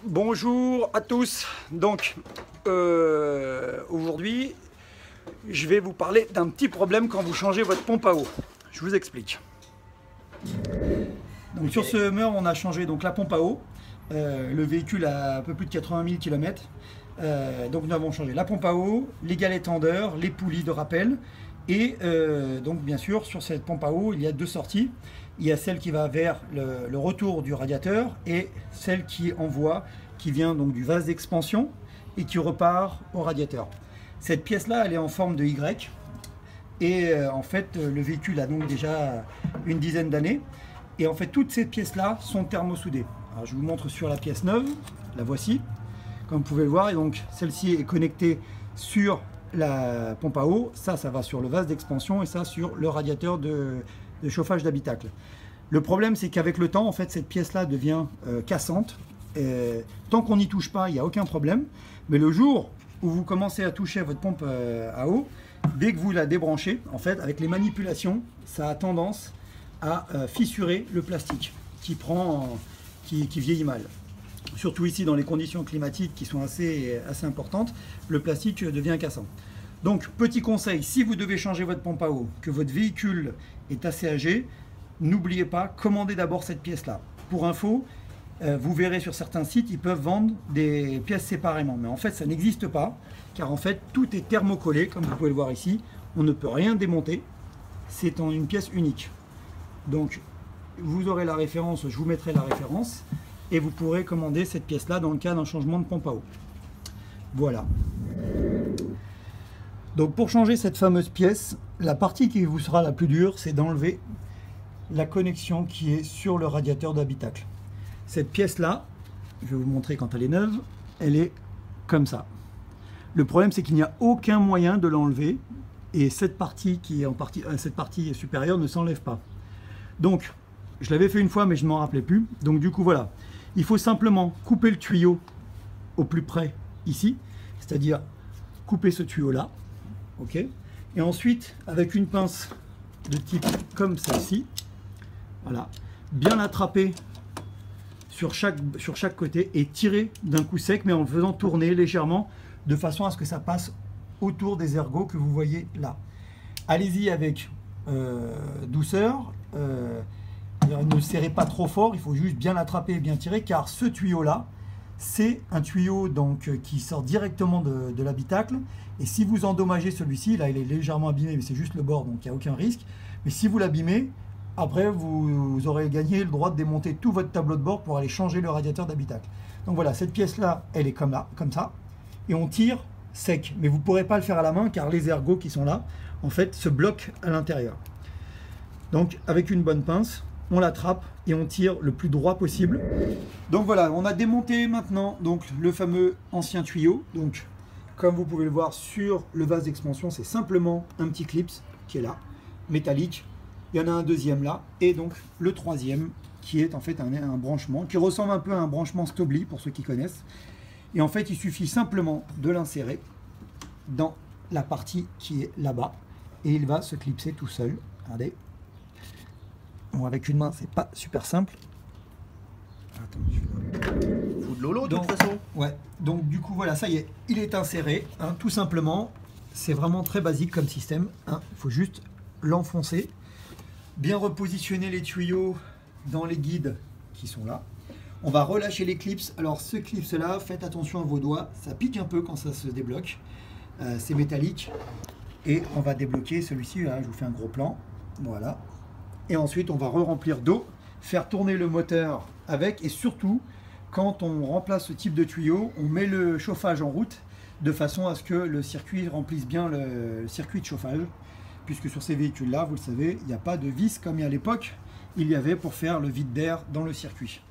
Bonjour à tous. Donc aujourd'hui je vais vous parler d'un petit problème quand vous changez votre pompe à eau. Je vous explique. Donc sur ce Hummer, on a changé donc la pompe à eau. Le véhicule a un peu plus de 80 000 km. Donc nous avons changé la pompe à eau, les galets tendeurs, les poulies de rappel. Et donc bien sûr sur cette pompe à eau il y a deux sorties. Il y a celle qui va vers le retour du radiateur et celle qui envoie, qui vient donc du vase d'expansion et qui repart au radiateur. Cette pièce là elle est en forme de Y et en fait le véhicule a donc déjà une dizaine d'années et en fait toutes ces pièces là sont thermosoudées. Alors je vous montre sur la pièce neuve, la voici, comme vous pouvez le voir, et donc celle-ci est connectée sur la pompe à eau, ça va sur le vase d'expansion et ça sur le radiateur de chauffage d'habitacle. Le problème c'est qu'avec le temps en fait cette pièce là devient cassante. Tant qu'on n'y touche pas il n'y a aucun problème, mais le jour où vous commencez à toucher votre pompe à eau, dès que vous la débranchez, en fait avec les manipulations ça a tendance à fissurer le plastique qui vieillit mal. Surtout ici dans les conditions climatiques qui sont assez importantes, le plastique devient cassant. Donc petit conseil, si vous devez changer votre pompe à eau, que votre véhicule est assez âgé, n'oubliez pas, commandez d'abord cette pièce là. Pour info, vous verrez sur certains sites, ils peuvent vendre des pièces séparément, mais en fait ça n'existe pas, car en fait tout est thermocollé, comme vous pouvez le voir ici, on ne peut rien démonter, c'est en une pièce unique. Donc vous aurez la référence, je vous mettrai la référence, et vous pourrez commander cette pièce là dans le cas d'un changement de pompe à eau. Voilà. Donc pour changer cette fameuse pièce, la partie qui vous sera la plus dure, c'est d'enlever la connexion qui est sur le radiateur d'habitacle. Cette pièce là, je vais vous montrer quand elle est neuve, elle est comme ça. Le problème c'est qu'il n'y a aucun moyen de l'enlever et cette partie qui est cette partie supérieure ne s'enlève pas. Donc je l'avais fait une fois mais je ne m'en rappelais plus. Donc du coup voilà, il faut simplement couper le tuyau au plus près ici, c'est-à-dire couper ce tuyau là, ok, et ensuite avec une pince de type comme celle-ci, voilà, bien l'attraper sur chaque côté et tirer d'un coup sec, mais en le faisant tourner légèrement de façon à ce que ça passe autour des ergots que vous voyez là. Allez-y avec douceur. Ne serrez pas trop fort, il faut juste bien l'attraper et bien tirer, car ce tuyau là c'est un tuyau donc qui sort directement de l'habitacle, et si vous endommagez celui-ci, là il est légèrement abîmé mais c'est juste le bord donc il n'y a aucun risque, mais si vous l'abîmez, après vous aurez gagné le droit de démonter tout votre tableau de bord pour aller changer le radiateur d'habitacle. Donc voilà, cette pièce là elle est comme ça, et on tire sec, mais vous ne pourrez pas le faire à la main car les ergots qui sont là en fait se bloquent à l'intérieur. Donc avec une bonne pince on l'attrape et on tire le plus droit possible. Donc voilà, on a démonté maintenant donc le fameux ancien tuyau. Donc comme vous pouvez le voir sur le vase d'expansion, c'est simplement un petit clip qui est là, métallique. Il y en a un deuxième là, et donc le troisième qui est en fait un branchement qui ressemble un peu à un branchement Stobli pour ceux qui connaissent. Et en fait il suffit simplement de l'insérer dans la partie qui est là-bas et il va se clipser tout seul. Regardez. Bon, avec une main, c'est pas super simple. Attends, faut de lolo de toute façon. Ouais, donc du coup, voilà, ça y est, il est inséré, hein, tout simplement. C'est vraiment très basique comme système. Hein. Il faut juste l'enfoncer, bien repositionner les tuyaux dans les guides qui sont là. On va relâcher les clips. Alors, ce clips-là, faites attention à vos doigts. Ça pique un peu quand ça se débloque. C'est métallique. Et on va débloquer celui-ci. Là, je vous fais un gros plan. Voilà. Et ensuite on va re-remplir d'eau, faire tourner le moteur avec, et surtout quand on remplace ce type de tuyau, on met le chauffage en route de façon à ce que le circuit remplisse bien le circuit de chauffage, puisque sur ces véhicules là, vous le savez, il n'y a pas de vis comme à l'époque il y avait pour faire le vide d'air dans le circuit.